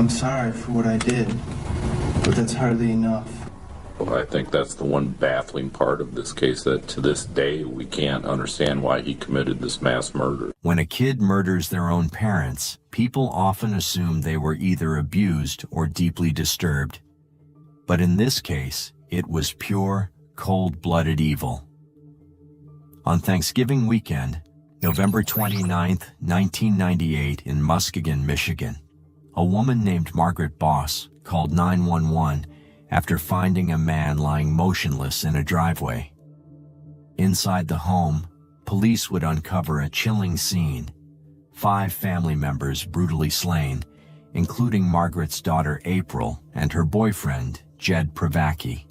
I'm sorry for what I did, but that's hardly enough. Well, I think that's the one baffling part of this case, that to this day we can't understand why he committed this mass murder. When a kid murders their own parents, people often assume they were either abused or deeply disturbed. But in this case, it was pure, cold-blooded evil. On Thanksgiving weekend, November 29, 1998, in Muskegon, Michigan, a woman named Margaret Boss called 911 after finding a man lying motionless in a driveway. Inside the home, police would uncover a chilling scene. 5 family members brutally slain, including Margaret's daughter April and her boyfriend, Jed Pravacki.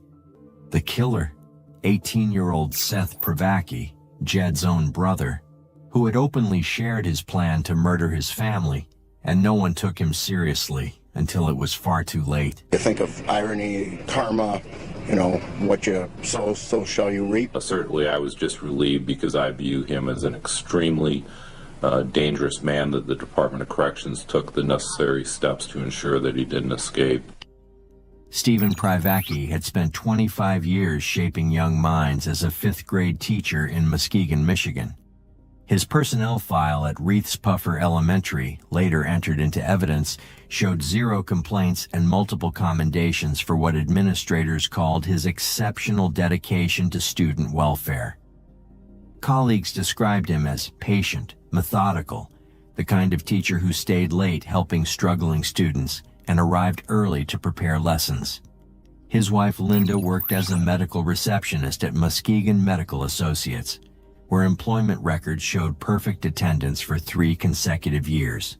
The killer, 18-year-old Seth Pravacki, Jed's own brother, who had openly shared his plan to murder his family, and no one took him seriously until it was far too late. You think of irony, karma, what you sow, so shall you reap. Certainly I was just relieved, because I view him as an extremely dangerous man, that the Department of Corrections took the necessary steps to ensure that he didn't escape. Stephen Pravacki had spent 25 years shaping young minds as a 5th-grade teacher in Muskegon, Michigan. His personnel file at Reith's Puffer Elementary, later entered into evidence, showed 0 complaints and multiple commendations for what administrators called his exceptional dedication to student welfare. Colleagues described him as patient, methodical, the kind of teacher who stayed late helping struggling students and arrived early to prepare lessons. His wife Linda worked as a medical receptionist at Muskegon Medical Associates, where employment records showed perfect attendance for 3 consecutive years.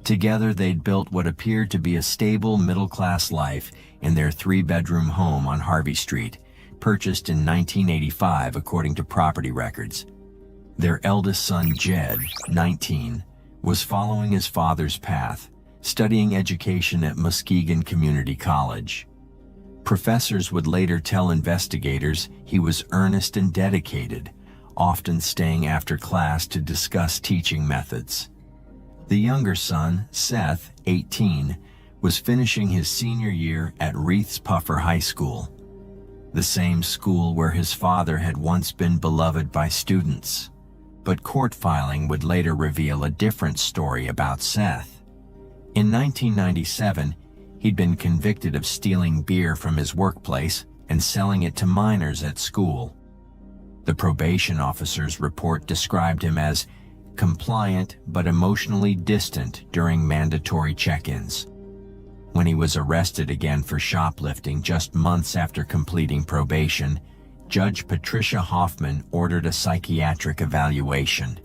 Together, they'd built what appeared to be a stable middle-class life in their 3-bedroom home on Harvey Street, purchased in 1985 according to property records. Their eldest son, Jed, 19, was following his father's path, studying education at Muskegon Community College. Professors would later tell investigators he was earnest and dedicated, often staying after class to discuss teaching methods. The younger son, Seth, 18, was finishing his senior year at Reith's Puffer High School, the same school where his father had once been beloved by students. But court filing would later reveal a different story about Seth. In 1997, he'd been convicted of stealing beer from his workplace and selling it to minors at school. The probation officer's report described him as compliant but emotionally distant during mandatory check-ins. When he was arrested again for shoplifting just months after completing probation, Judge Patricia Hoffman ordered a psychiatric evaluation.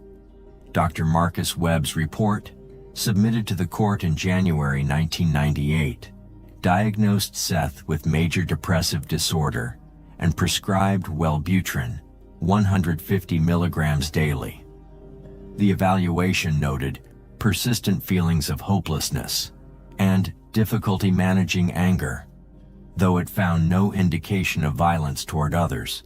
Dr. Marcus Webb's report, submitted to the court in January 1998, diagnosed Seth with major depressive disorder and prescribed Wellbutrin, 150 milligrams daily. The evaluation noted persistent feelings of hopelessness and difficulty managing anger, though it found no indication of violence toward others.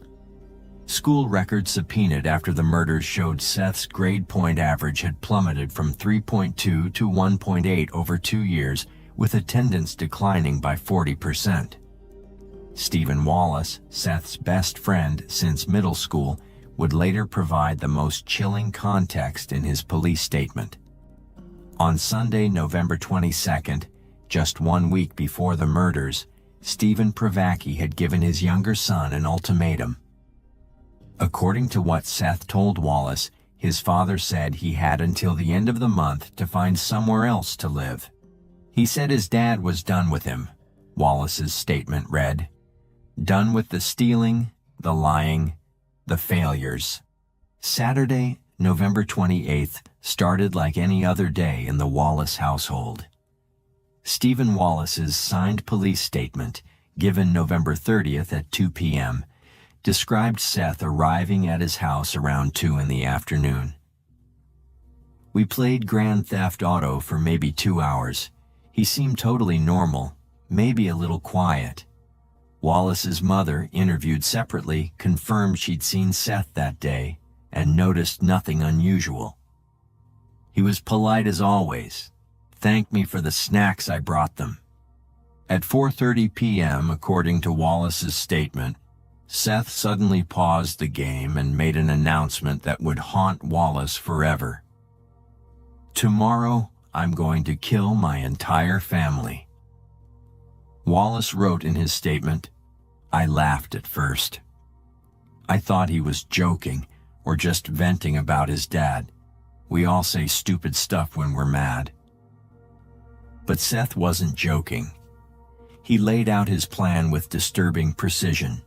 School records subpoenaed after the murders showed Seth's grade point average had plummeted from 3.2 to 1.8 over 2 years, with attendance declining by 40%. Stephen Wallace, Seth's best friend since middle school, would later provide the most chilling context in his police statement. On Sunday, November 22nd, just 1 week before the murders, Stephen Pravacki had given his younger son an ultimatum. According to what Seth told Wallace, his father said he had until the end of the month to find somewhere else to live. He said his dad was done with him. Wallace's statement read, "Done with the stealing, the lying, the failures." Saturday, November 28th, started like any other day in the Wallace household. Stephen Wallace's signed police statement, given November 30th at 2 p.m., described Seth arriving at his house around 2 in the afternoon. "We played Grand Theft Auto for maybe 2 hours. He seemed totally normal, maybe a little quiet." Wallace's mother, interviewed separately, confirmed she'd seen Seth that day and noticed nothing unusual. "He was polite as always. thanked me for the snacks I brought them. At 4:30 p.m., according to Wallace's statement, Seth suddenly paused the game and made an announcement that would haunt Wallace forever. "Tomorrow, I'm going to kill my entire family." Wallace wrote in his statement, "I laughed at first. I thought he was joking or just venting about his dad. We all say stupid stuff when we're mad." But Seth wasn't joking. He laid out his plan with disturbing precision.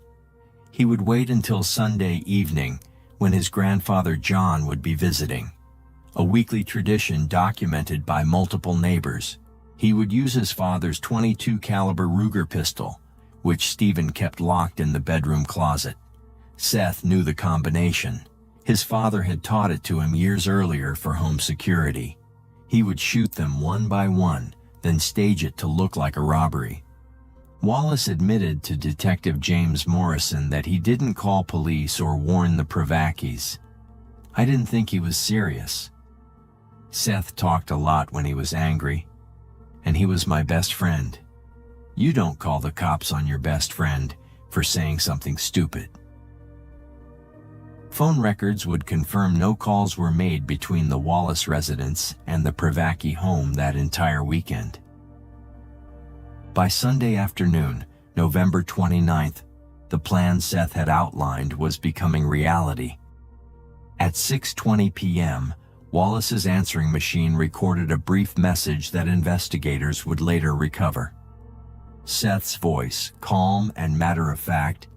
He would wait until Sunday evening, when his grandfather John would be visiting, a weekly tradition documented by multiple neighbors. He would use his father's .22 caliber Ruger pistol, which Stephen kept locked in the bedroom closet. Seth knew the combination. His father had taught it to him years earlier for home security. He would shoot them one by one, then stage it to look like a robbery. Wallace admitted to Detective James Morrison that he didn't call police or warn the Pravakis. "I didn't think he was serious. Seth talked a lot when he was angry, and he was my best friend. You don't call the cops on your best friend for saying something stupid." Phone records would confirm no calls were made between the Wallace residence and the Pravaki home that entire weekend. By Sunday afternoon, November 29th, the plan Seth had outlined was becoming reality. At 6:20 p.m., Wallace's answering machine recorded a brief message that investigators would later recover. Seth's voice, calm and matter-of-fact,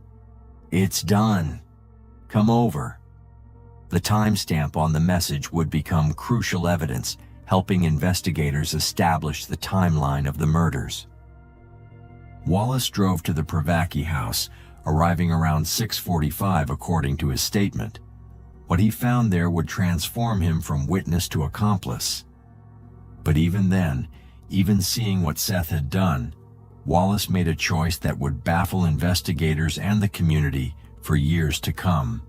"It's done. Come over." The timestamp on the message would become crucial evidence, helping investigators establish the timeline of the murders. Wallace drove to the Pravaki house, arriving around 6:45 according to his statement. What he found there would transform him from witness to accomplice. But even then, even seeing what Seth had done, Wallace made a choice that would baffle investigators and the community for years to come.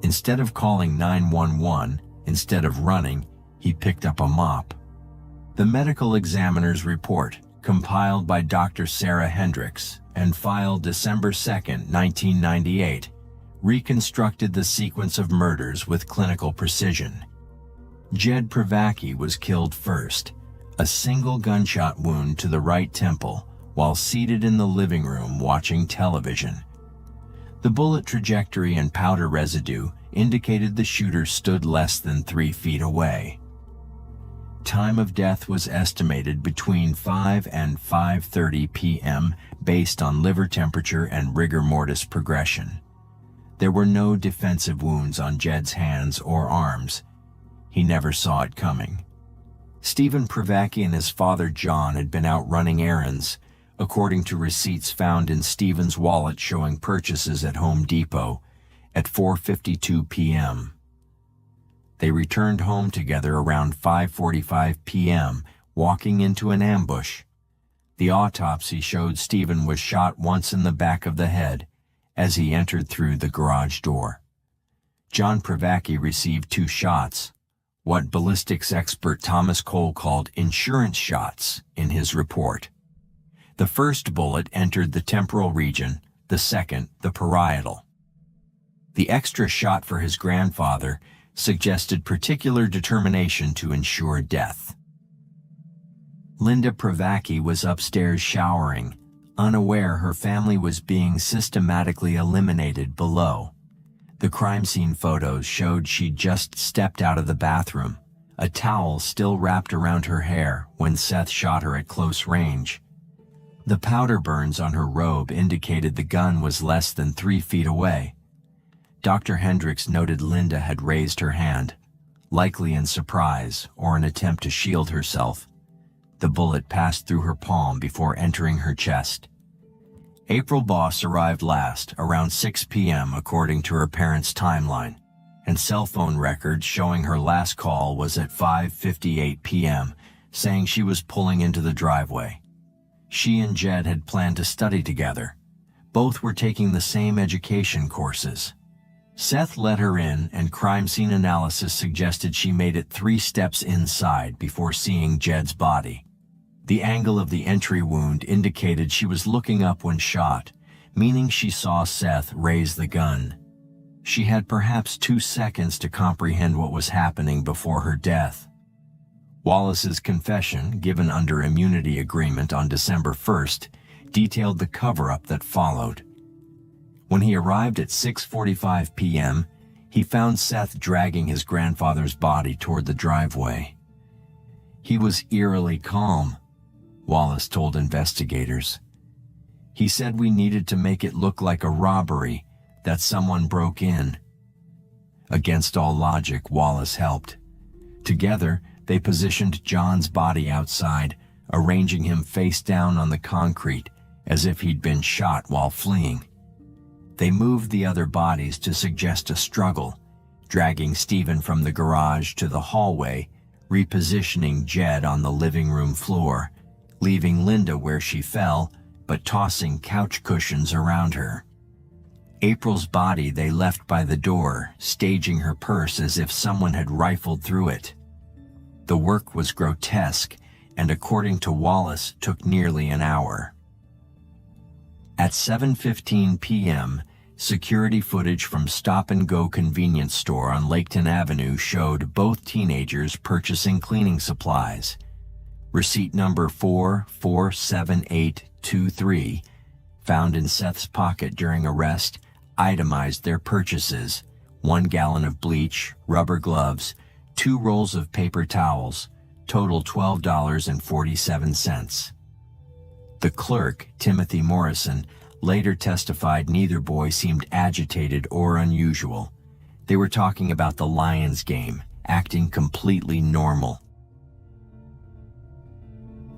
Instead of calling 911, instead of running, he picked up a mop. The medical examiner's report, compiled by Dr. Sarah Hendricks and filed December 2, 1998, reconstructed the sequence of murders with clinical precision. Jed Pravaki was killed first, a single gunshot wound to the right temple while seated in the living room watching television. The bullet trajectory and powder residue indicated the shooter stood less than 3 feet away. Time of death was estimated between 5 and 5:30 p.m. based on liver temperature and rigor mortis progression. There were no defensive wounds on Jed's hands or arms. He never saw it coming. Stephen Pravaki and his father John had been out running errands, according to receipts found in Stephen's wallet showing purchases at Home Depot at 4:52 p.m. They returned home together around 5:45 p.m., walking into an ambush. The autopsy showed Stephen was shot once in the back of the head as he entered through the garage door. John Pravaki received 2 shots, what ballistics expert Thomas Cole called insurance shots in his report. The first bullet entered the temporal region, the second the parietal. The extra shot for his grandfather suggested particular determination to ensure death. Linda Pravaki was upstairs showering, unaware her family was being systematically eliminated below. The crime scene photos showed she'd just stepped out of the bathroom, a towel still wrapped around her hair when Seth shot her at close range. The powder burns on her robe indicated the gun was less than 3 feet away. Dr. Hendricks noted Linda had raised her hand, likely in surprise or an attempt to shield herself. The bullet passed through her palm before entering her chest. April Boss arrived last, around 6 p.m. according to her parents' timeline, and cell phone records showing her last call was at 5:58 p.m., saying she was pulling into the driveway. She and Jed had planned to study together. Both were taking the same education courses. Seth let her in, and crime scene analysis suggested she made it 3 steps inside before seeing Jed's body. The angle of the entry wound indicated she was looking up when shot, meaning she saw Seth raise the gun. She had perhaps 2 seconds to comprehend what was happening before her death. Wallace's confession, given under immunity agreement on December 1st, detailed the cover-up that followed. When he arrived at 6:45 p.m., he found Seth dragging his grandfather's body toward the driveway. He was eerily calm, Wallace told investigators. He said we needed to make it look like a robbery, that someone broke in. Against all logic, Wallace helped. Together, they positioned John's body outside, arranging him face down on the concrete, as if he'd been shot while fleeing. They moved the other bodies to suggest a struggle, dragging Stephen from the garage to the hallway, repositioning Jed on the living room floor, leaving Linda where she fell, but tossing couch cushions around her. April's body they left by the door, staging her purse as if someone had rifled through it. The work was grotesque, and according to Wallace, took nearly an hour. At 7:15 p.m., security footage from Stop and Go convenience store on Laketon Avenue showed both teenagers purchasing cleaning supplies. Receipt number 447823, found in Seth's pocket during arrest, itemized their purchases: 1 gallon of bleach, rubber gloves, 2 rolls of paper towels, total $12.47. The clerk, Timothy Morrison, later testified neither boy seemed agitated or unusual. They were talking about the Lions game, acting completely normal.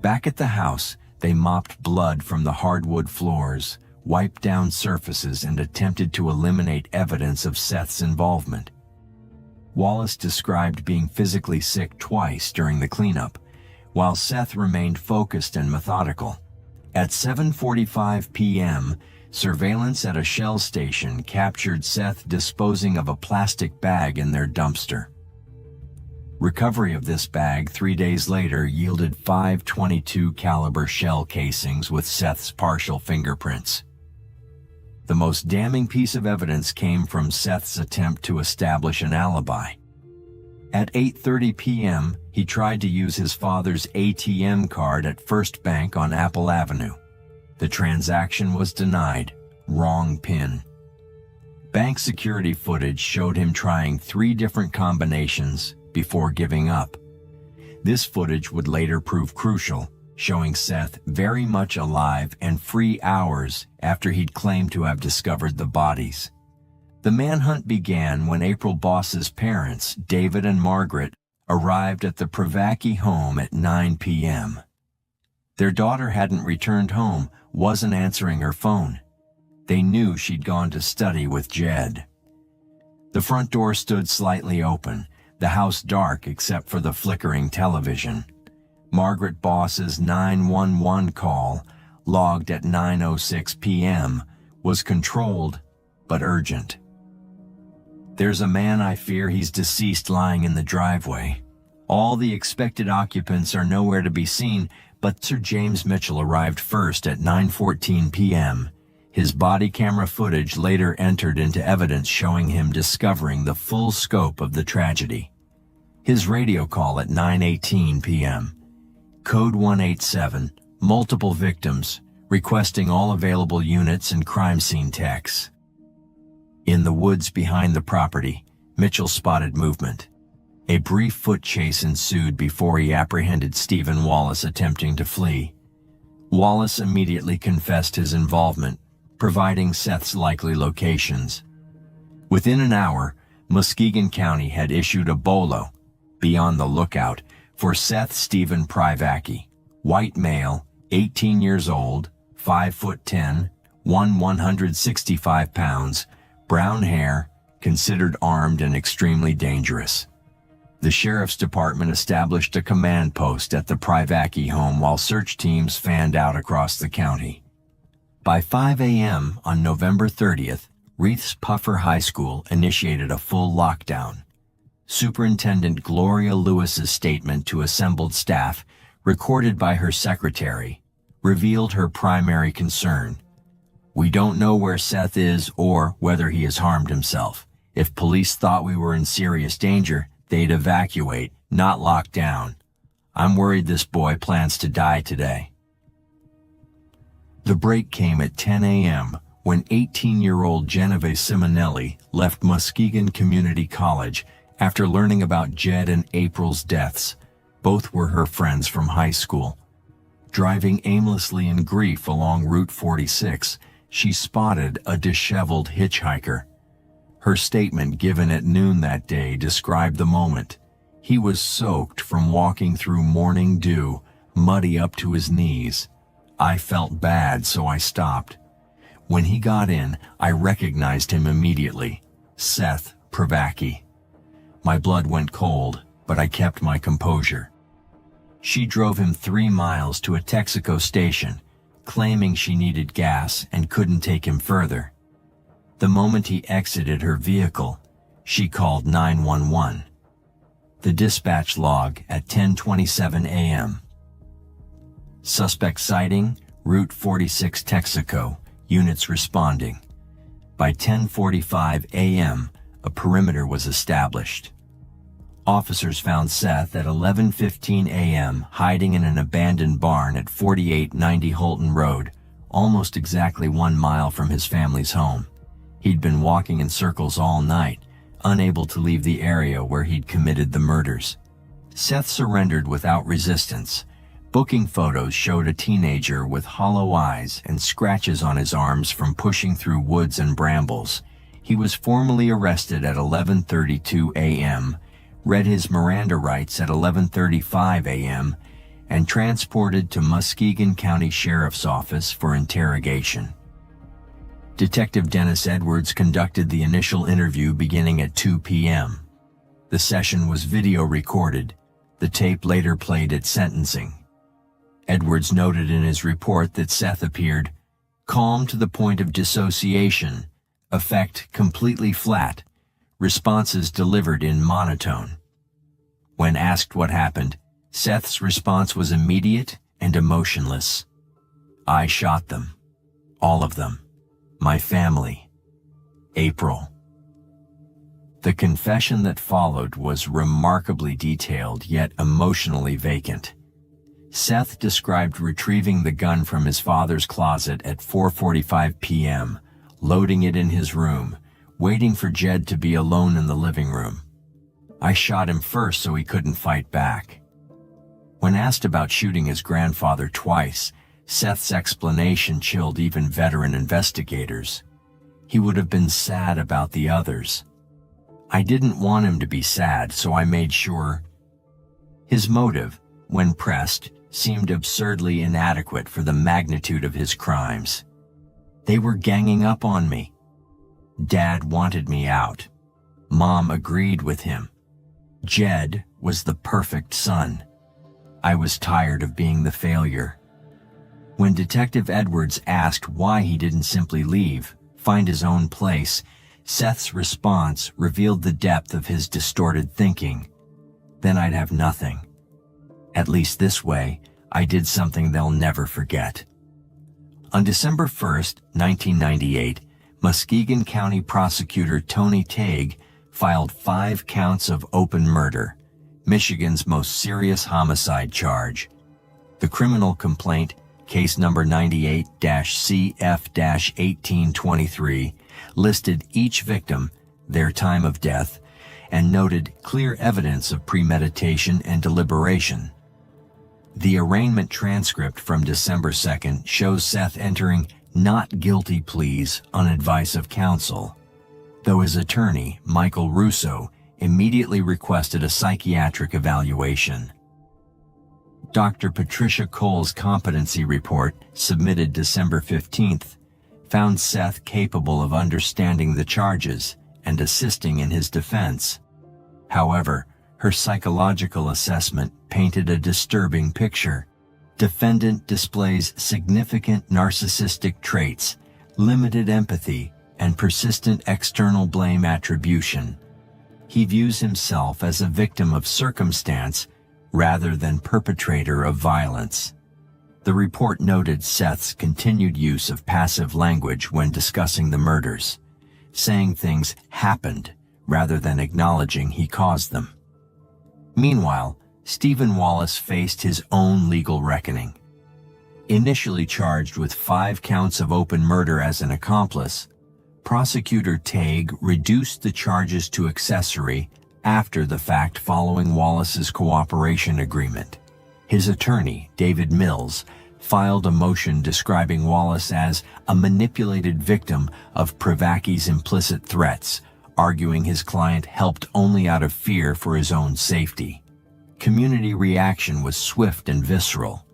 Back at the house, they mopped blood from the hardwood floors, wiped down surfaces, and attempted to eliminate evidence of Seth's involvement. Wallace described being physically sick twice during the cleanup, while Seth remained focused and methodical. At 7:45 p.m., surveillance at a Shell station captured Seth disposing of a plastic bag in their dumpster. Recovery of this bag 3 days later yielded 5 .22 caliber shell casings with Seth's partial fingerprints. The most damning piece of evidence came from Seth's attempt to establish an alibi. At 8:30 p.m., he tried to use his father's ATM card at First Bank on Apple Avenue. The transaction was denied. Wrong PIN. Bank security footage showed him trying 3 different combinations before giving up. This footage would later prove crucial, showing Seth very much alive and free hours after he'd claimed to have discovered the bodies. The manhunt began when April Boss's parents, David and Margaret, arrived at the Pravacki home at 9 p.m. Their daughter hadn't returned home, wasn't answering her phone. They knew she'd gone to study with Jed. The front door stood slightly open, the house dark except for the flickering television. Margaret Boss's 911 call, logged at 9:06 p.m., was controlled but urgent. "There's a man I fear he's deceased lying in the driveway. All the expected occupants are nowhere to be seen, but Sir James Mitchell arrived first at 9:14 p.m. His body camera footage later entered into evidence showing him discovering the full scope of the tragedy. His radio call at 9:18 p.m. Code 187, multiple victims, requesting all available units and crime scene techs. In the woods behind the property, Mitchell spotted movement. A brief foot chase ensued before he apprehended Stephen Wallace attempting to flee. Wallace immediately confessed his involvement, providing Seth's likely locations. Within an hour, Muskegon County had issued a BOLO, be on the lookout, for Seth Stephen Pravacki, white male, 18 years old, 5'10", 165 pounds, brown hair, considered armed and extremely dangerous. The sheriff's department established a command post at the Pravacki home while search teams fanned out across the county. By 5 a.m. on November 30th, Reith's Puffer High School initiated a full lockdown. Superintendent Gloria Lewis's statement to assembled staff, recorded by her secretary, revealed her primary concern. "We don't know where Seth is or whether he has harmed himself. If police thought we were in serious danger, they'd evacuate, not lock down. I'm worried this boy plans to die today." The break came at 10 a.m. when 18-year-old Genevieve Simonelli left Muskegon Community College after learning about Jed and April's deaths. Both were her friends from high school. Driving aimlessly in grief along Route 46, she spotted a disheveled hitchhiker. Her statement given at noon that day described the moment. He was soaked from walking through morning dew, muddy up to his knees. "I felt bad, so I stopped. When he got in, I recognized him immediately. Seth Pravacki. My blood went cold, but I kept my composure." She drove him 3 miles to a Texaco station, claiming she needed gas and couldn't take him further. The moment he exited her vehicle, she called 911. The dispatch log at 10:27 a.m. Suspect sighting, Route 46 Texaco, units responding. By 10:45 a.m., a perimeter was established. Officers found Seth at 11:15 a.m. hiding in an abandoned barn at 4890 Holton Road, almost exactly 1 mile from his family's home. He'd been walking in circles all night, unable to leave the area where he'd committed the murders. Seth surrendered without resistance. Booking photos showed a teenager with hollow eyes and scratches on his arms from pushing through woods and brambles. He was formally arrested at 11:32 a.m., read his Miranda rights at 11:35 a.m., and transported to Muskegon County Sheriff's Office for interrogation. Detective Dennis Edwards conducted the initial interview beginning at 2 p.m. The session was video recorded. The tape later played at sentencing. Edwards noted in his report that Seth appeared calm to the point of dissociation, affect completely flat, responses delivered in monotone. When asked what happened, Seth's response was immediate and emotionless. "I shot them. All of them. My family. April." The confession that followed was remarkably detailed yet emotionally vacant. Seth described retrieving the gun from his father's closet at 4:45 p.m., loading it in his room, waiting for Jed to be alone in the living room. "I shot him first so he couldn't fight back." When asked about shooting his grandfather twice, Seth's explanation chilled even veteran investigators. He would have been sad about the others. "I didn't want him to be sad, so I made sure." His motive, when pressed, seemed absurdly inadequate for the magnitude of his crimes. "They were ganging up on me. Dad wanted me out. Mom agreed with him. Jed was the perfect son. I was tired of being the failure." When Detective Edwards asked why he didn't simply leave, find his own place, Seth's response revealed the depth of his distorted thinking. "Then I'd have nothing. At least this way, I did something they'll never forget." On December 1st, 1998, Muskegon County Prosecutor Tony Tague filed 5 counts of open murder, Michigan's most serious homicide charge. The criminal complaint, case number 98-CF-1823, listed each victim, their time of death, and noted clear evidence of premeditation and deliberation. The arraignment transcript from December 2nd shows Seth entering not guilty pleas on advice of counsel, though his attorney, Michael Russo, immediately requested a psychiatric evaluation. Dr. Patricia Cole's competency report, submitted December 15th, found Seth capable of understanding the charges and assisting in his defense. However, her psychological assessment painted a disturbing picture. Defendant displays significant narcissistic traits, limited empathy, and persistent external blame attribution. He views himself as a victim of circumstance rather than perpetrator of violence. The report noted Seth's continued use of passive language when discussing the murders, saying things happened rather than acknowledging he caused them. Meanwhile, Stephen Wallace faced his own legal reckoning. Initially charged with 5 counts of open murder as an accomplice, prosecutor Tague reduced the charges to accessory after the fact following Wallace's cooperation agreement. His attorney, David Mills, filed a motion describing Wallace as a manipulated victim of Pravacki's implicit threats, arguing his client helped only out of fear for his own safety. Community reaction was swift and visceral.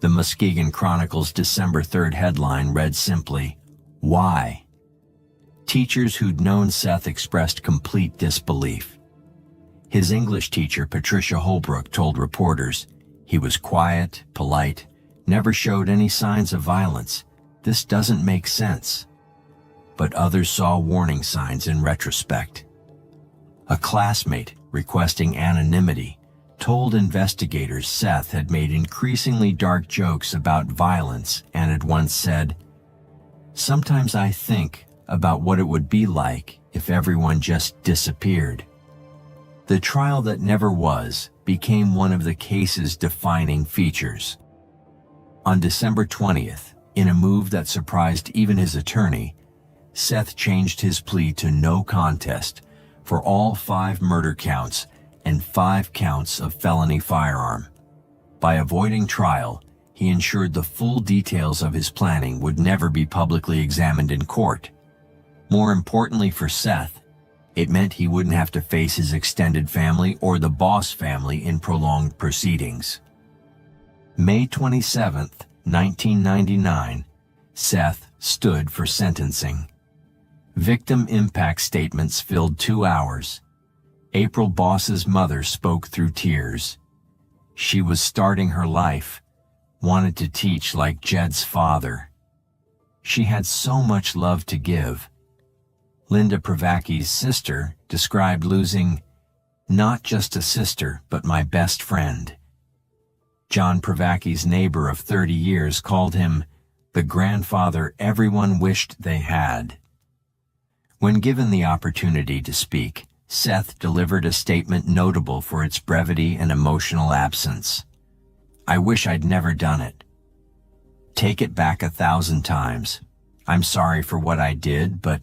The Muskegon Chronicle's December 3rd headline read simply, "Why?" Teachers who'd known Seth expressed complete disbelief. His English teacher, Patricia Holbrook, told reporters, "He was quiet, polite, never showed any signs of violence. This doesn't make sense." But others saw warning signs in retrospect. A classmate, requesting anonymity, told investigators Seth had made increasingly dark jokes about violence and had once said, "Sometimes I think about what it would be like if everyone just disappeared." The trial that never was became one of the case's defining features. On December 20th, in a move that surprised even his attorney, Seth changed his plea to no contest for all 5 murder counts and 5 counts of felony firearm. By avoiding trial, he ensured the full details of his planning would never be publicly examined in court. More importantly for Seth, it meant he wouldn't have to face his extended family or the Boss family in prolonged proceedings. May 27, 1999, Seth stood for sentencing. Victim impact statements filled 2 hours. April Boss's mother spoke through tears. She was starting her life, wanted to teach like Jed's father. She had so much love to give. Linda Pravacki's sister described losing not just a sister, but my best friend. John Pravacki's neighbor of 30 years called him the grandfather everyone wished they had. When given the opportunity to speak, Seth delivered a statement notable for its brevity and emotional absence. "I wish I'd never done it. Take it back 1,000 times. I'm sorry for what I did, but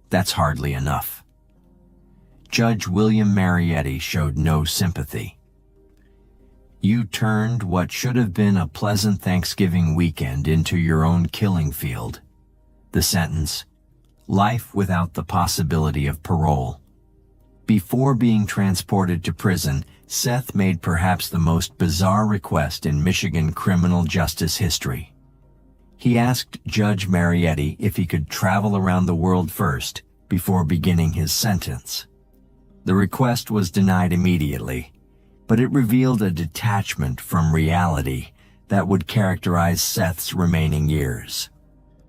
that's hardly enough." Judge William Marietti showed no sympathy. "You turned what should have been a pleasant Thanksgiving weekend into your own killing field." The sentence, life without the possibility of parole. Before being transported to prison, Seth made perhaps the most bizarre request in Michigan criminal justice history. He asked Judge Marietti if he could travel around the world first before beginning his sentence. The request was denied immediately, but it revealed a detachment from reality that would characterize Seth's remaining years.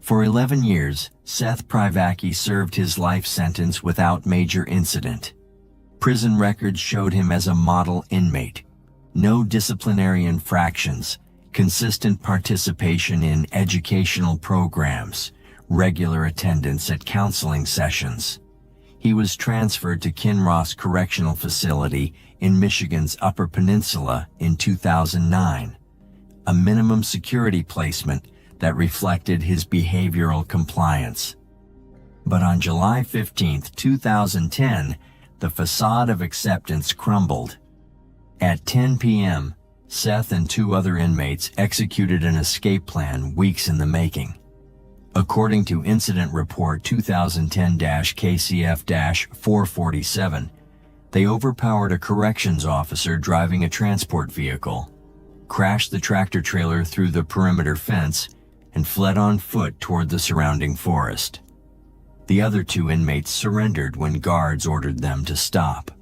For 11 years, Seth Pravacki served his life sentence without major incident. Prison records showed him as a model inmate. No disciplinary infractions, consistent participation in educational programs, regular attendance at counseling sessions. He was transferred to Kinross Correctional Facility in Michigan's Upper Peninsula in 2009, a minimum security placement that reflected his behavioral compliance. But on July 15, 2010, the facade of acceptance crumbled. At 10 p.m., Seth and 2 other inmates executed an escape plan weeks in the making. According to Incident Report 2010-KCF-447, they overpowered a corrections officer driving a transport vehicle, crashed the tractor trailer through the perimeter fence, and fled on foot toward the surrounding forest. The other 2 inmates surrendered when guards ordered them to stop.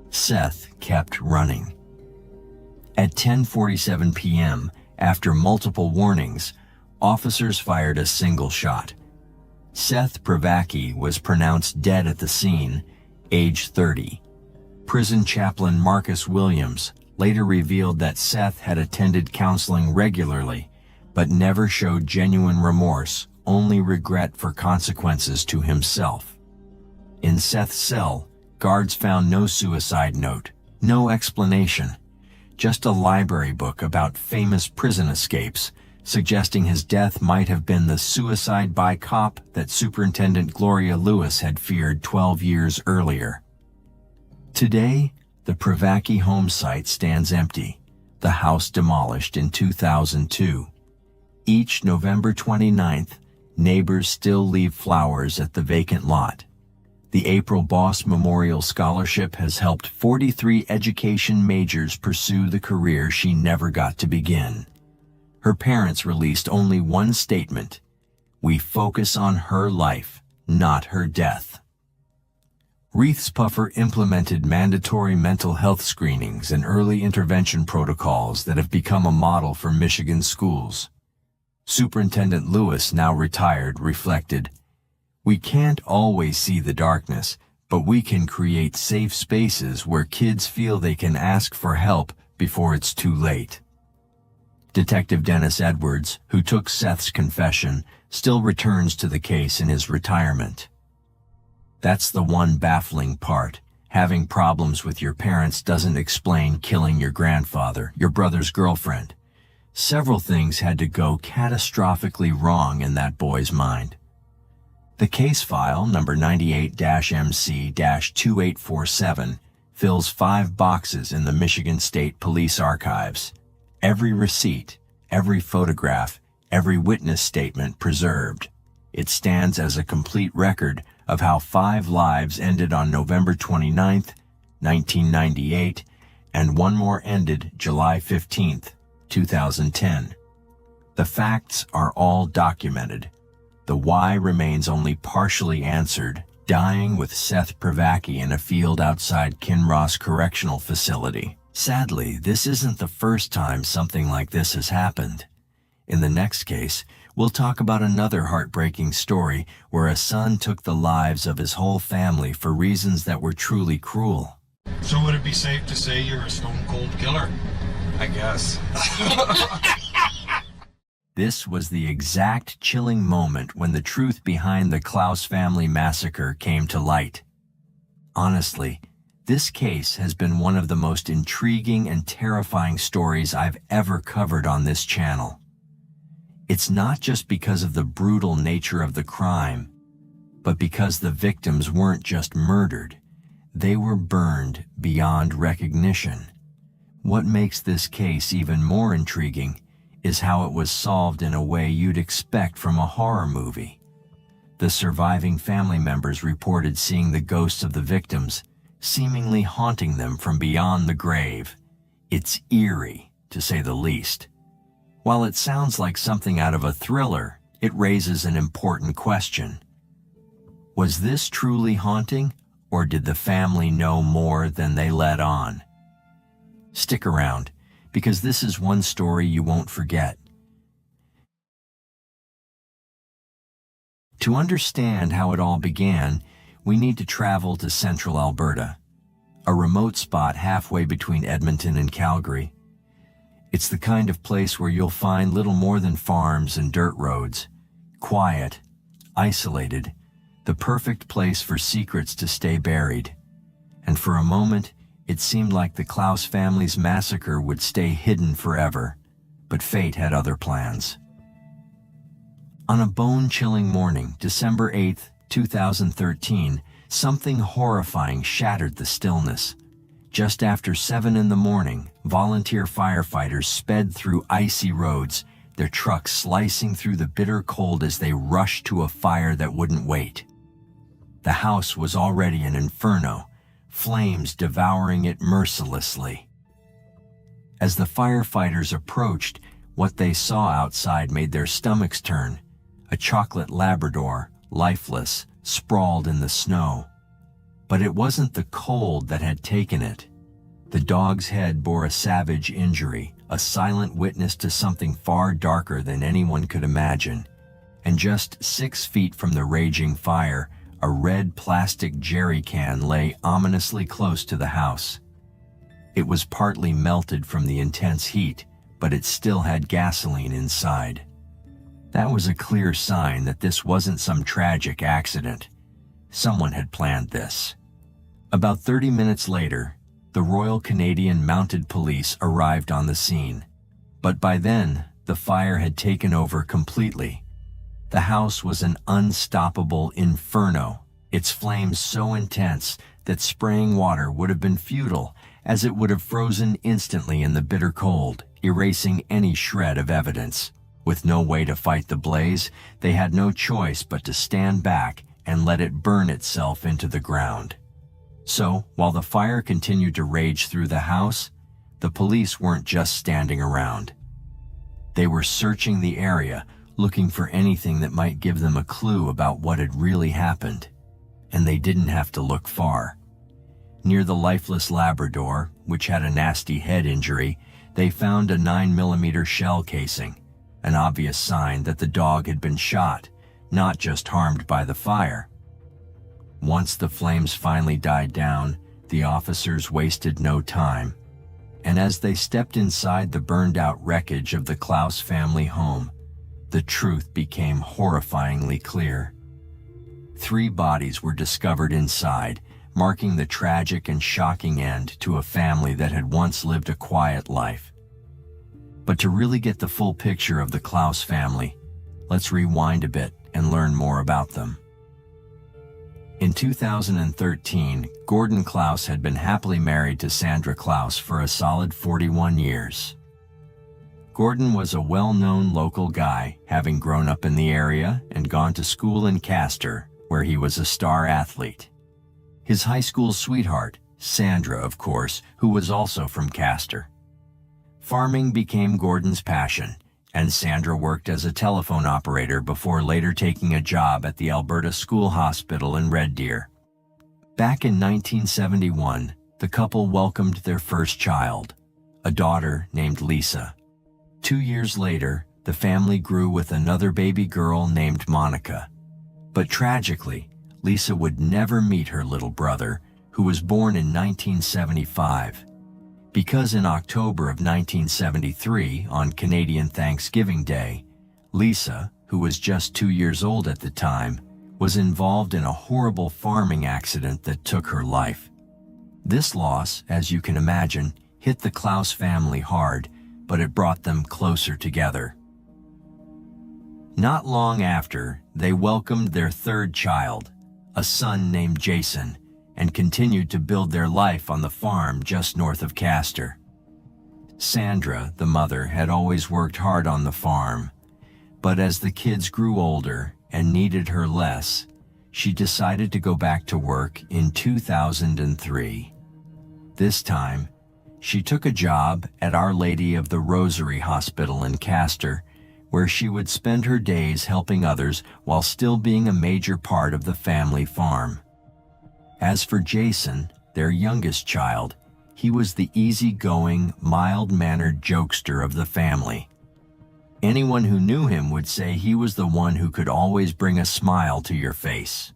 Seth kept running. At 10:47 p.m., after multiple warnings, officers fired a single shot. Seth Pravacki was pronounced dead at the scene, age 30. Prison chaplain Marcus Williams later revealed that Seth had attended counseling regularly, but never showed genuine remorse, only regret for consequences to himself. In Seth's cell, guards found no suicide note, no explanation, just a library book about famous prison escapes, suggesting his death might have been the suicide by cop that Superintendent Gloria Lewis had feared 12 years earlier. Today, the Pravacki home site stands empty, the house demolished in 2002. Each November 29th, neighbors still leave flowers at the vacant lot. The April Boss Memorial Scholarship has helped 43 education majors pursue the career she never got to begin. Her parents released only one statement: "We focus on her life, not her death." Reiths Puffer implemented mandatory mental health screenings and early intervention protocols that have become a model for Michigan schools. Superintendent Lewis, now retired, reflected, "We can't always see the darkness, but we can create safe spaces where kids feel they can ask for help before it's too late." Detective Dennis Edwards, who took Seth's confession, still returns to the case in his retirement. "That's the one baffling part. Having problems with your parents doesn't explain killing your grandfather, your brother's girlfriend. Several things had to go catastrophically wrong in that boy's mind." The case file, number 98-MC-2847, fills 5 boxes in the Michigan State Police Archives. Every receipt, every photograph, every witness statement preserved. It stands as a complete record of how 5 lives ended on November 29th, 1998, and one more ended July 15th, 2010. The facts are all documented. The why remains only partially answered, dying with Seth Pravacki in a field outside Kinross Correctional Facility. Sadly, this isn't the first time something like this has happened. In the next case, we'll talk about another heartbreaking story where a son took the lives of his whole family for reasons that were truly cruel. So would it be safe to say you're a stone-cold killer? I guess. This was the exact chilling moment when the truth behind the Klaus family massacre came to light. Honestly, this case has been one of the most intriguing and terrifying stories I've ever covered on this channel. It's not just because of the brutal nature of the crime, but because the victims weren't just murdered, they were burned beyond recognition. What makes this case even more intriguing is how it was solved in a way you'd expect from a horror movie. The surviving family members reported seeing the ghosts of the victims, seemingly haunting them from beyond the grave. It's eerie, to say the least. While it sounds like something out of a thriller, it raises an important question. Was this truly haunting, or did the family know more than they let on? Stick around, because this is one story you won't forget. To understand how it all began, we need to travel to central Alberta, a remote spot halfway between Edmonton and Calgary. It's the kind of place where you'll find little more than farms and dirt roads, quiet, isolated, the perfect place for secrets to stay buried. And for a moment, it seemed like the Klaus family's massacre would stay hidden forever, but fate had other plans. On a bone-chilling morning, December 8th, 2013, something horrifying shattered the stillness. Just after 7 in the morning, volunteer firefighters sped through icy roads, their trucks slicing through the bitter cold as they rushed to a fire that wouldn't wait. The house was already an inferno, flames devouring it mercilessly. As the firefighters approached, what they saw outside made their stomachs turn. A chocolate Labrador, lifeless, sprawled in the snow. But it wasn't the cold that had taken it. The dog's head bore a savage injury, a silent witness to something far darker than anyone could imagine. and just 6 feet from the raging fire, a red plastic jerry can lay ominously close to the house. It was partly melted from the intense heat, but it still had gasoline inside. That was a clear sign that this wasn't some tragic accident. Someone had planned this. About 30 minutes later, the Royal Canadian Mounted Police arrived on the scene. But by then, the fire had taken over completely. The house was an unstoppable inferno, its flames so intense that spraying water would have been futile, as it would have frozen instantly in the bitter cold, erasing any shred of evidence. With no way to fight the blaze, they had no choice but to stand back and let it burn itself into the ground. So, while the fire continued to rage through the house, the police weren't just standing around. They were searching the area, looking for anything that might give them a clue about what had really happened. And they didn't have to look far. Near the lifeless Labrador, which had a nasty head injury, they found a 9mm shell casing, an obvious sign that the dog had been shot, not just harmed by the fire. Once the flames finally died down, the officers wasted no time, and as they stepped inside the burned-out wreckage of the Klaus family home, the truth became horrifyingly clear. 3 bodies were discovered inside, marking the tragic and shocking end to a family that had once lived a quiet life. But to really get the full picture of the Klaus family, let's rewind a bit and learn more about them. In 2013, Gordon Klaus had been happily married to Sandra Klaus for a solid 41 years. Gordon was a well-known local guy, having grown up in the area and gone to school in Castor, where he was a star athlete. His high school sweetheart, Sandra, of course, who was also from Castor. Farming became Gordon's passion, and Sandra worked as a telephone operator before later taking a job at the Alberta School Hospital in Red Deer. Back in 1971, the couple welcomed their first child, a daughter named Lisa. 2 years later, the family grew with another baby girl named Monica. But tragically, Lisa would never meet her little brother, who was born in 1975. Because in October of 1973, on Canadian Thanksgiving Day, Lisa, who was just 2 years old at the time, was involved in a horrible farming accident that took her life. This loss, as you can imagine, hit the Klaus family hard, but it brought them closer together. Not long after, they welcomed their third child, a son named Jason, and continued to build their life on the farm just north of Castor. Sandra, the mother, had always worked hard on the farm, but as the kids grew older and needed her less, she decided to go back to work in 2003. This time, she took a job at Our Lady of the Rosary Hospital in Castor, where she would spend her days helping others while still being a major part of the family farm. As for Jason, their youngest child, he was the easygoing, mild-mannered jokester of the family. Anyone who knew him would say he was the one who could always bring a smile to your face.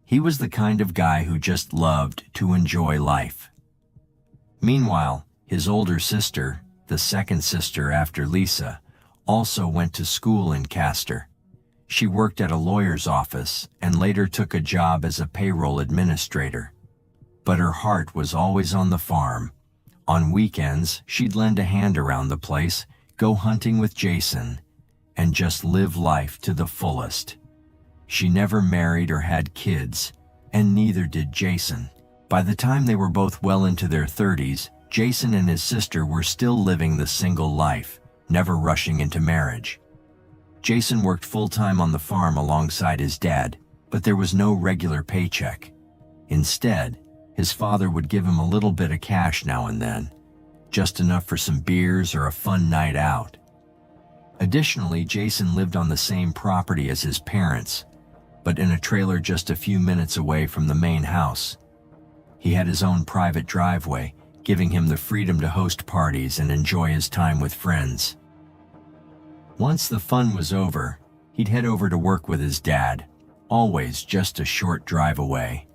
He was the kind of guy who just loved to enjoy life. Meanwhile, his older sister, the second sister after Lisa, also went to school in Castor. She worked at a lawyer's office and later took a job as a payroll administrator. But her heart was always on the farm. On weekends, she'd lend a hand around the place, go hunting with Jason, and just live life to the fullest. She never married or had kids, and neither did Jason. By the time they were both well into their 30s, Jason and his sister were still living the single life, never rushing into marriage. Jason worked full-time on the farm alongside his dad, but there was no regular paycheck. Instead, his father would give him a little bit of cash now and then, just enough for some beers or a fun night out. Additionally, Jason lived on the same property as his parents, but in a trailer just a few minutes away from the main house. He had his own private driveway, giving him the freedom to host parties and enjoy his time with friends. Once the fun was over, he'd head over to work with his dad, always just a short drive away.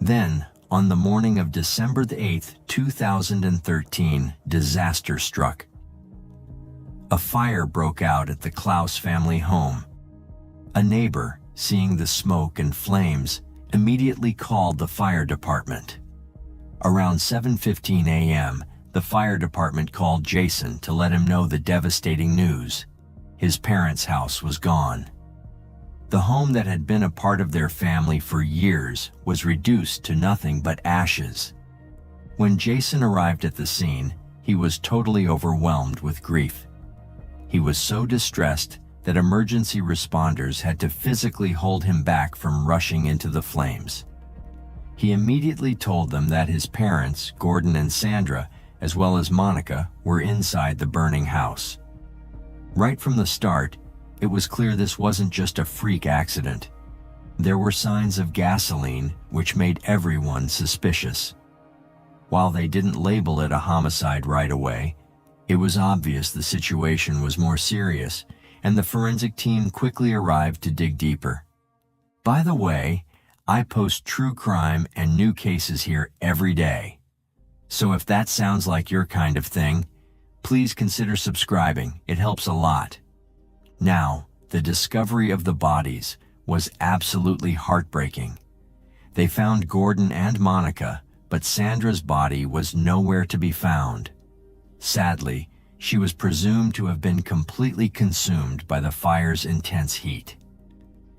Then, on the morning of December 8, 2013, disaster struck. A fire broke out at the Klaus family home. A neighbor, seeing the smoke and flames, immediately called the fire department. Around 7:15 a.m., the fire department called Jason to let him know the devastating news. His parents' house was gone. The home that had been a part of their family for years was reduced to nothing but ashes. When Jason arrived at the scene, he was totally overwhelmed with grief. He was so distressed that emergency responders had to physically hold him back from rushing into the flames. He immediately told them that his parents, Gordon and Sandra, as well as Monica, were inside the burning house. Right from the start, it was clear this wasn't just a freak accident. There were signs of gasoline, which made everyone suspicious. While they didn't label it a homicide right away, it was obvious the situation was more serious, and the forensic team quickly arrived to dig deeper. By the way, I post true crime and new cases here every day. So if that sounds like your kind of thing, please consider subscribing. It helps a lot. Now, the discovery of the bodies was absolutely heartbreaking. They found Gordon and Monica, but Sandra's body was nowhere to be found. Sadly, she was presumed to have been completely consumed by the fire's intense heat.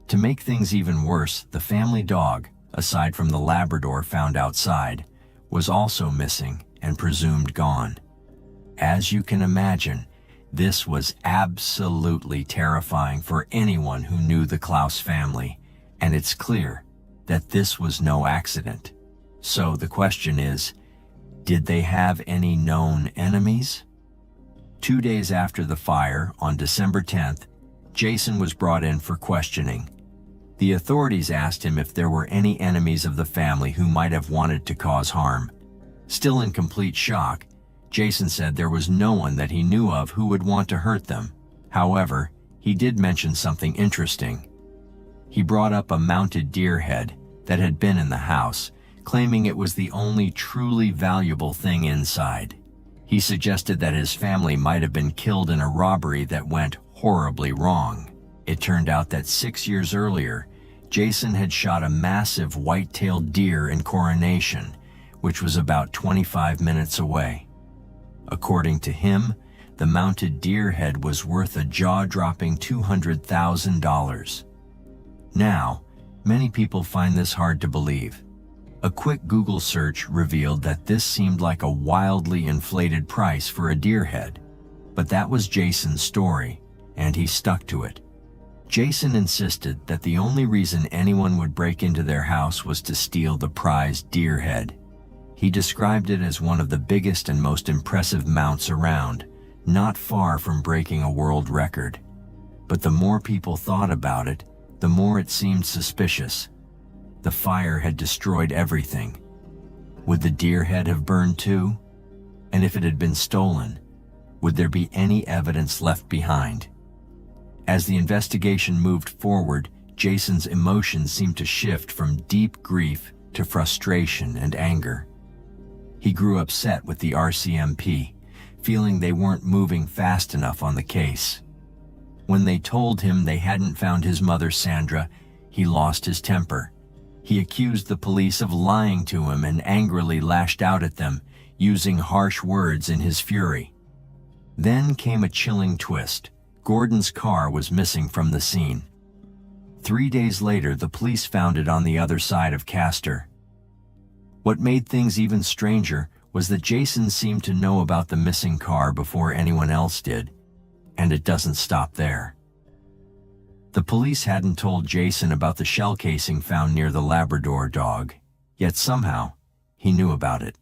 To make things even worse, the family dog, aside from the Labrador found outside, was also missing and presumed gone. As you can imagine, this was absolutely terrifying for anyone who knew the Klaus family, and it's clear that this was no accident. So the question is, did they have any known enemies? 2 days after the fire, on December 10th, Jason was brought in for questioning. The authorities asked him if there were any enemies of the family who might have wanted to cause harm. Still in complete shock, Jason said there was no one that he knew of who would want to hurt them. However, he did mention something interesting. He brought up a mounted deer head that had been in the house, claiming it was the only truly valuable thing inside. He suggested that his family might have been killed in a robbery that went horribly wrong. It turned out that 6 years earlier, Jason had shot a massive white-tailed deer in Coronation, which was about 25 minutes away. According to him, the mounted deer head was worth a jaw-dropping $200,000. Now, many people find this hard to believe. A quick Google search revealed that this seemed like a wildly inflated price for a deer head. But that was Jason's story, and he stuck to it. Jason insisted that the only reason anyone would break into their house was to steal the prized deer head. He described it as one of the biggest and most impressive mounts around, not far from breaking a world record. But the more people thought about it, the more it seemed suspicious. The fire had destroyed everything. Would the deer head have burned too? And if it had been stolen, would there be any evidence left behind? As the investigation moved forward, Jason's emotions seemed to shift from deep grief to frustration and anger. He grew upset with the RCMP, feeling they weren't moving fast enough on the case. When they told him they hadn't found his mother Sandra, he lost his temper. He accused the police of lying to him and angrily lashed out at them, using harsh words in his fury. Then came a chilling twist. Gordon's car was missing from the scene. 3 days later, the police found it on the other side of Castor. What made things even stranger was that Jason seemed to know about the missing car before anyone else did, and it doesn't stop there. The police hadn't told Jason about the shell casing found near the Labrador dog, yet somehow he knew about it.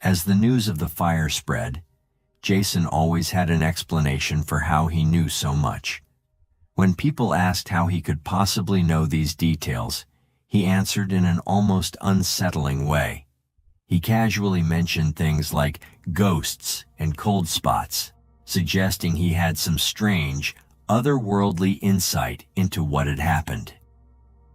As the news of the fire spread, Jason always had an explanation for how he knew so much. When people asked how he could possibly know these details, he answered in an almost unsettling way. He casually mentioned things like ghosts and cold spots, suggesting he had some strange, otherworldly insight into what had happened.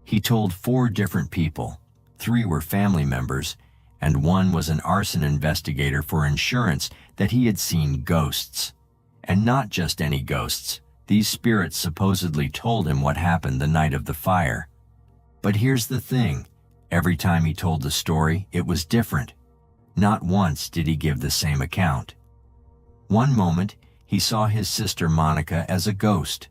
He told 4 different people, 3 were family members, and 1 was an arson investigator for insurance, that he had seen ghosts. And not just any ghosts. These spirits supposedly told him what happened the night of the fire. But here's the thing. Every time he told the story, it was different. Not once did he give the same account. One moment, he saw his sister Monica as a ghost.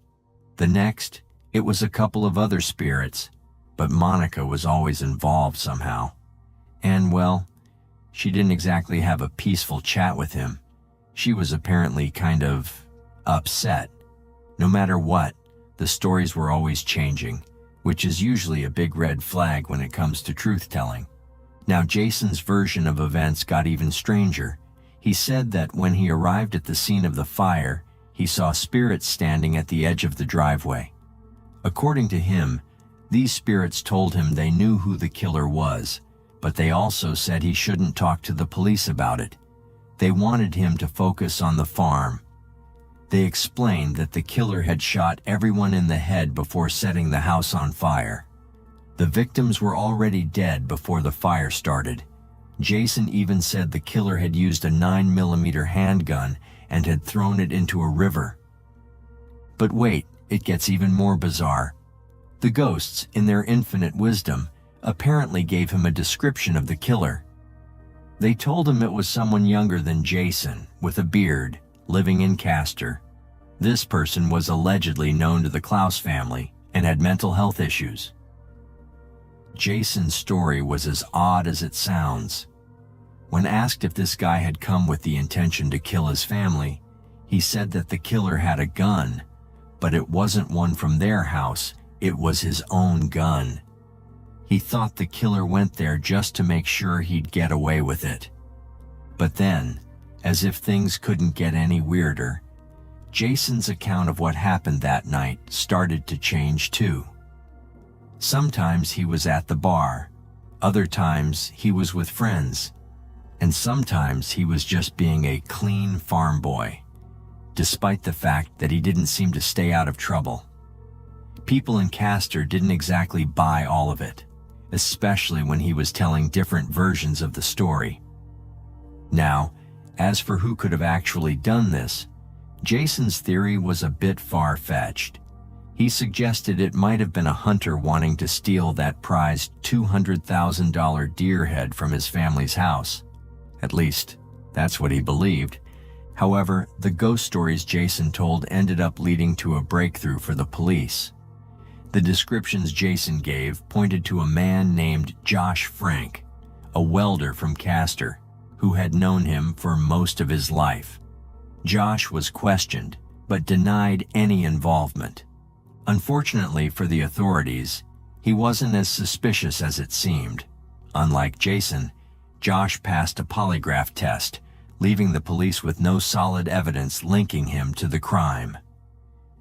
The next, it was a couple of other spirits, but Monica was always involved somehow. And, well, she didn't exactly have a peaceful chat with him. She was apparently kind of upset. No matter what, the stories were always changing, which is usually a big red flag when it comes to truth-telling. Now, Jason's version of events got even stranger. He said that when he arrived at the scene of the fire, he saw spirits standing at the edge of the driveway. According to him, these spirits told him they knew who the killer was, but they also said he shouldn't talk to the police about it. They wanted him to focus on the farm. They explained that the killer had shot everyone in the head before setting the house on fire. The victims were already dead before the fire started. Jason even said the killer had used a 9mm handgun and had thrown it into a river. But wait, it gets even more bizarre. The ghosts, in their infinite wisdom, apparently gave him a description of the killer. They told him it was someone younger than Jason, with a beard, living in Castor. This person was allegedly known to the Klaus family and had mental health issues. Jason's story was as odd as it sounds. When asked if this guy had come with the intention to kill his family, he said that the killer had a gun, but it wasn't one from their house, it was his own gun. He thought the killer went there just to make sure he'd get away with it. But then, as if things couldn't get any weirder, Jason's account of what happened that night started to change too. Sometimes he was at the bar, other times he was with friends, and sometimes he was just being a clean farm boy, despite the fact that he didn't seem to stay out of trouble. People in Castor didn't exactly buy all of it, especially when he was telling different versions of the story. Now, as for who could have actually done this, Jason's theory was a bit far-fetched. He suggested it might have been a hunter wanting to steal that prized $200,000 deer head from his family's house. At least, that's what he believed. However, the ghost stories Jason told ended up leading to a breakthrough for the police. The descriptions Jason gave pointed to a man named Josh Frank, a welder from Castor, who had known him for most of his life. Josh was questioned, but denied any involvement. Unfortunately for the authorities, he wasn't as suspicious as it seemed. Unlike Jason, Josh passed a polygraph test, leaving the police with no solid evidence linking him to the crime.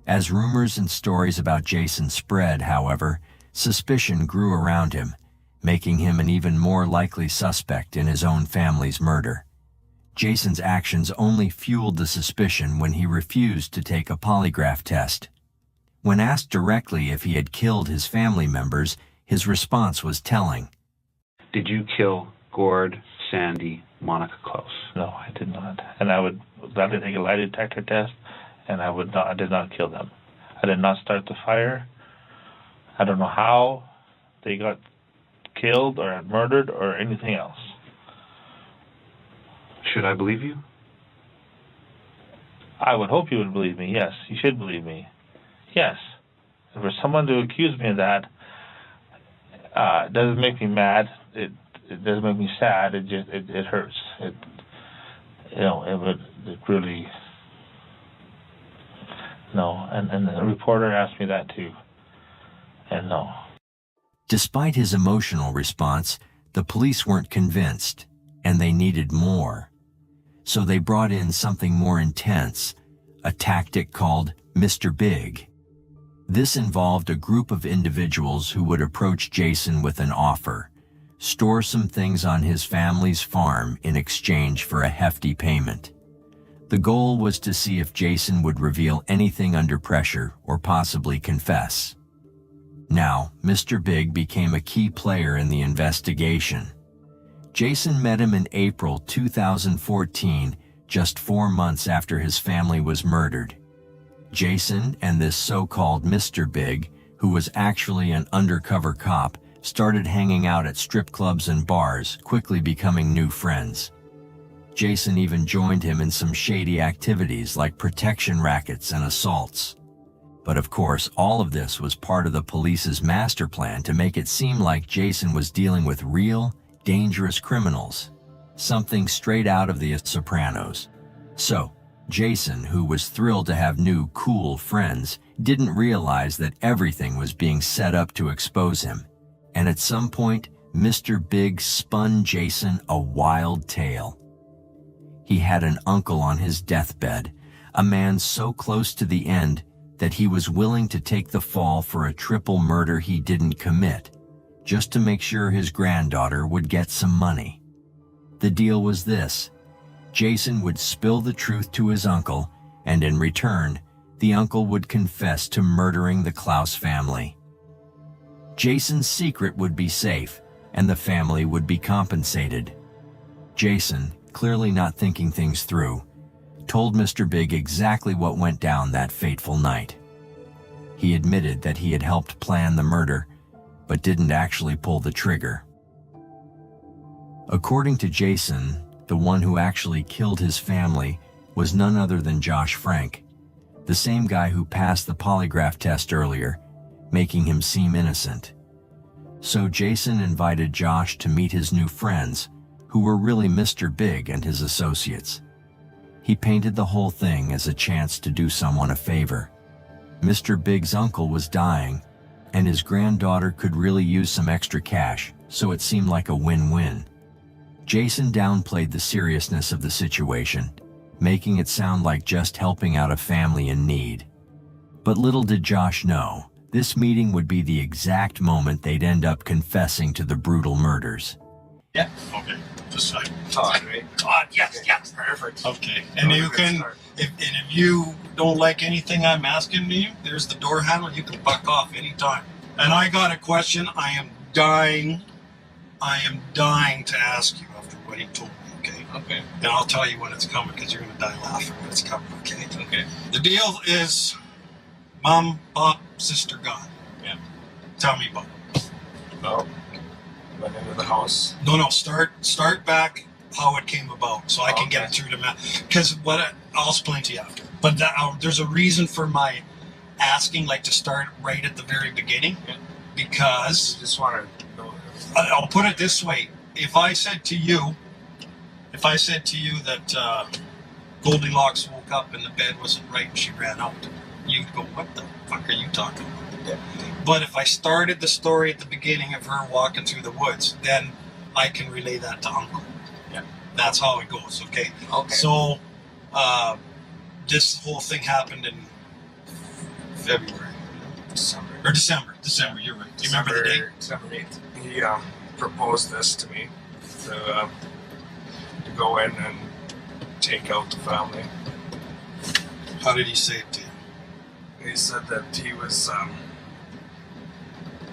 As rumors and stories about Jason spread, however, suspicion grew around him, making him an even more likely suspect in his own family's murder. Jason's actions only fueled the suspicion when he refused to take a polygraph test. When asked directly if he had killed his family members, his response was telling. Did you kill Gord, Sandy, Monica Klaus? No, I did not. And I would gladly take a lie detector test, and I did not kill them. I did not start the fire. I don't know how they got killed or murdered or anything else. Should I believe you? I would hope you would believe me. Yes, you should believe me. Yes. And for someone to accuse me of that, it doesn't make me mad. It doesn't make me sad. It hurts. It really. No, and the reporter asked me that too. And no. Despite his emotional response, the police weren't convinced, and they needed more. So they brought in something more intense, a tactic called Mr. Big. This involved a group of individuals who would approach Jason with an offer, store some things on his family's farm in exchange for a hefty payment. The goal was to see if Jason would reveal anything under pressure or possibly confess. Now, Mr. Big became a key player in the investigation. Jason met him in April 2014, just 4 months after his family was murdered. Jason and this so-called Mr. Big, who was actually an undercover cop, started hanging out at strip clubs and bars, quickly becoming new friends. Jason even joined him in some shady activities like protection rackets and assaults. But of course, all of this was part of the police's master plan to make it seem like Jason was dealing with real, dangerous criminals, something straight out of The Sopranos. So, Jason, who was thrilled to have new, cool friends, didn't realize that everything was being set up to expose him. And at some point, Mr. Big spun Jason a wild tale. He had an uncle on his deathbed, a man so close to the end that he was willing to take the fall for a triple murder he didn't commit, just to make sure his granddaughter would get some money. The deal was this: Jason would spill the truth to his uncle, and in return, the uncle would confess to murdering the Klaus family. Jason's secret would be safe, and the family would be compensated. Jason, clearly not thinking things through, told Mr. Big exactly what went down that fateful night. He admitted that he had helped plan the murder, but didn't actually pull the trigger. According to Jason, the one who actually killed his family was none other than Josh Frank, the same guy who passed the polygraph test earlier, making him seem innocent. So Jason invited Josh to meet his new friends, who were really Mr. Big and his associates. He painted the whole thing as a chance to do someone a favor. Mr. Big's uncle was dying, and his granddaughter could really use some extra cash, so it seemed like a win-win. Jason downplayed the seriousness of the situation, making it sound like just helping out a family in need. But little did Josh know, this meeting would be the exact moment they'd end up confessing to the brutal murders. Yeah. Okay. Just like Todd, right? Todd. Yes. Yes. Perfect. Okay. And you can, if you don't like anything I'm asking you, there's the door handle. You can buck off anytime. And I got a question. I am dying to ask you after what he told me. Okay. Okay. And I'll tell you when it's coming because you're gonna die laughing when it's coming. Okay. Okay. The deal is, Mom, Pop, Sister, God. Yeah. Tell me about it. Well, went into the house. No. Start back how it came about, so I can get it through the math. Because I'll explain to you after. But there's a reason for my asking, like to start right at the very beginning, because I just want to know. I'll put it this way: if I said to you that Goldilocks woke up and the bed wasn't right and she ran out, you'd go, "What the fuck are you talking about?" Yeah. But if I started the story at the beginning of her walking through the woods, then I can relay that to Uncle. Yeah. That's how it goes, okay? Okay. So, this whole thing happened in February. December. Or December. December, you're right. Do you remember the date? December 8th. He proposed this to me to go in and take out the family. How did he say it to you? He said that he was,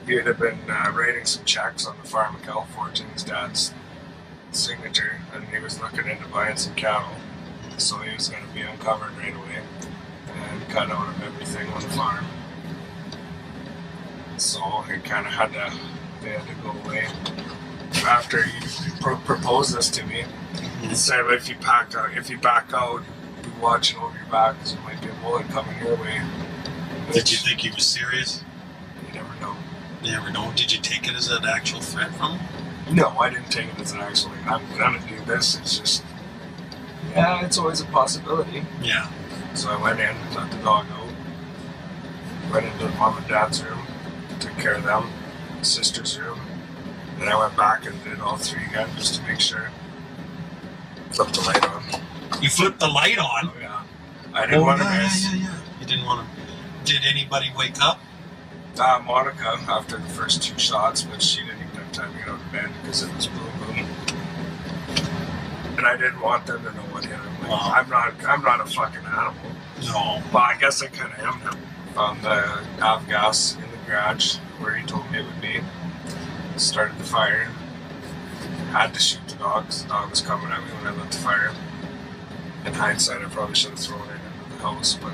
he had been writing some checks on the farm in California, his dad's signature, and he was looking into buying some cattle. So he was going to be uncovered right away and cut out of everything on the farm. So he kind of they had to go away. After he proposed this to me, he said, if you back out, be watching over your back because there might be a bullet coming your way. Did you think he was serious? You never know. You never know. Did you take it as an actual threat from him? No, I didn't take it as an actual, I'm gonna do this. It's just, yeah, it's always a possibility. Yeah. So I went in, let the dog out, went into the mom and dad's room, took care of them, sister's room. Then I went back and did all three again just to make sure. Flipped the light on. You flipped the light on? Oh, yeah. I didn't want to miss. Yeah. You didn't want to. Did anybody wake up? Monica, after the first two shots, but she didn't even have time to get out of bed because it was boom boom. And I didn't want them to know what hit her I'm not a fucking animal. No. Well, I guess I kind of am now. Found the av gas in the garage where he told me it would be. Started the fire. Had to shoot the dog because the dog was coming at me when I lit the fire. In hindsight, I probably should have thrown it into the house, but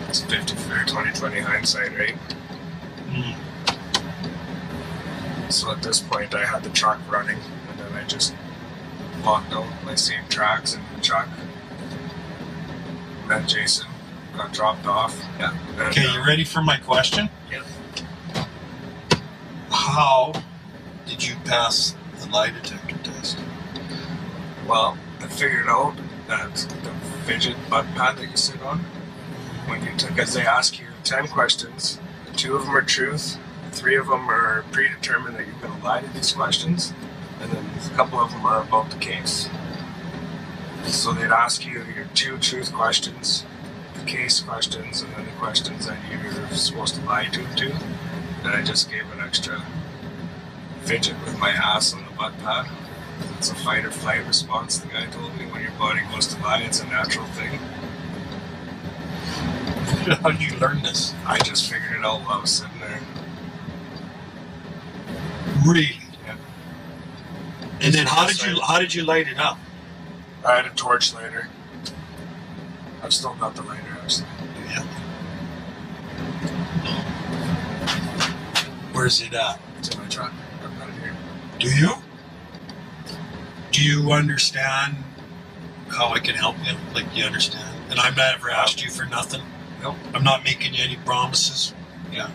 it's 50 or 20/20 hindsight, right? Mm. So at this point, I had the truck running, and then I just locked out my same tracks in the truck. Met Jason, got dropped off. Yeah. And, Okay, you ready for my question? Yep. How did you pass the lie detector test? Well, I figured out that the fidget butt pad that you sit on, when you because they ask you 10 questions, 2 of them are truth, 3 of them are predetermined that you're going to lie to these questions, and then a couple of them are about the case. So they'd ask you your 2 truth questions, the case questions, and then the questions that you're supposed to lie to. And I just gave an extra fidget with my ass on the butt pad. It's a fight or flight response. The guy told me when your body goes to lie, it's a natural thing. How did you learn this? I just figured it out while I was sitting there. Really? Yeah. And then how did you light it up? I had a torch lighter. I've still got the lighter, actually. Yeah. Where's it at? It's in my truck. I've got it here. Do you? Do you understand how I can help you? Like, you understand? And I've never asked you for nothing. Nope. I'm not making you any promises. Yeah.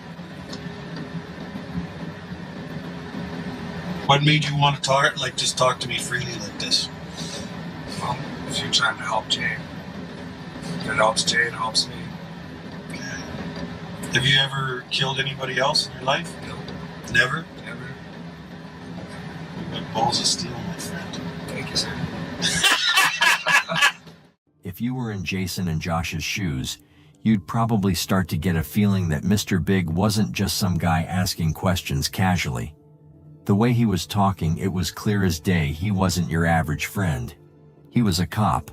What made you want to talk? Like, just talk to me freely like this? Well, if you're trying to help Jay, if it helps Jay, it helps me. Okay. Have you ever killed anybody else in your life? No. Never? Never. You got balls of steel, my friend. Thank you, sir. If you were in Jason and Josh's shoes, you'd probably start to get a feeling that Mr. Big wasn't just some guy asking questions casually. The way he was talking, it was clear as day he wasn't your average friend. He was a cop.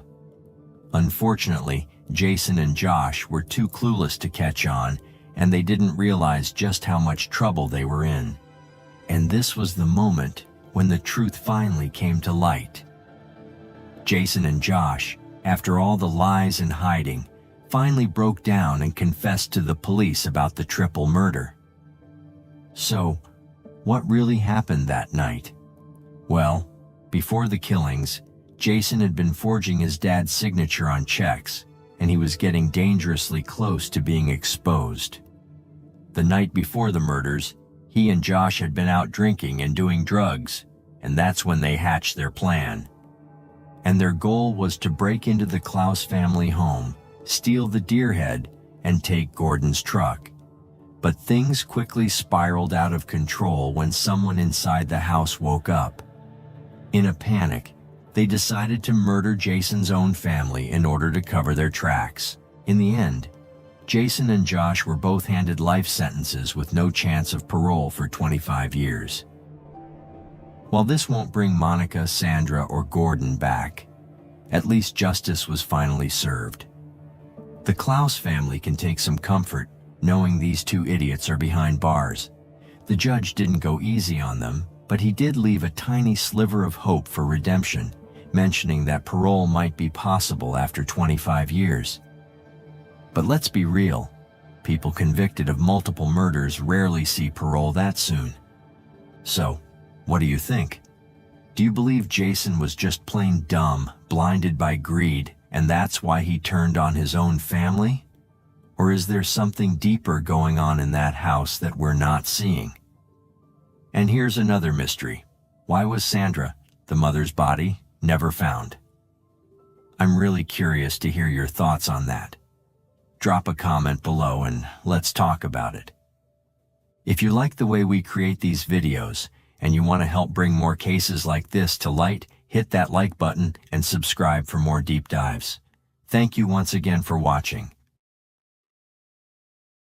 Unfortunately, Jason and Josh were too clueless to catch on, and they didn't realize just how much trouble they were in. And this was the moment when the truth finally came to light. Jason and Josh, after all the lies and hiding, finally broke down and confessed to the police about the triple murder. So, what really happened that night? Well, before the killings, Jason had been forging his dad's signature on checks, and he was getting dangerously close to being exposed. The night before the murders, he and Josh had been out drinking and doing drugs, and that's when they hatched their plan. And their goal was to break into the Klaus family home, steal the deer head, and take Gordon's truck. But things quickly spiraled out of control when someone inside the house woke up. In a panic, they decided to murder Jason's own family in order to cover their tracks. In the end, Jason and Josh were both handed life sentences with no chance of parole for 25 years. While this won't bring Monica, Sandra, or Gordon back, at least justice was finally served. The Klaus family can take some comfort knowing these 2 idiots are behind bars. The judge didn't go easy on them, but he did leave a tiny sliver of hope for redemption, mentioning that parole might be possible after 25 years. But let's be real, people convicted of multiple murders rarely see parole that soon. So, what do you think? Do you believe Jason was just plain dumb, blinded by greed, and that's why he turned on his own family? Or is there something deeper going on in that house that we're not seeing? And here's another mystery. Why was Sandra, the mother's body, never found? I'm really curious to hear your thoughts on that. Drop a comment below and let's talk about it. If you like the way we create these videos and you want to help bring more cases like this to light, hit that like button and subscribe for more deep dives. Thank you once again for watching.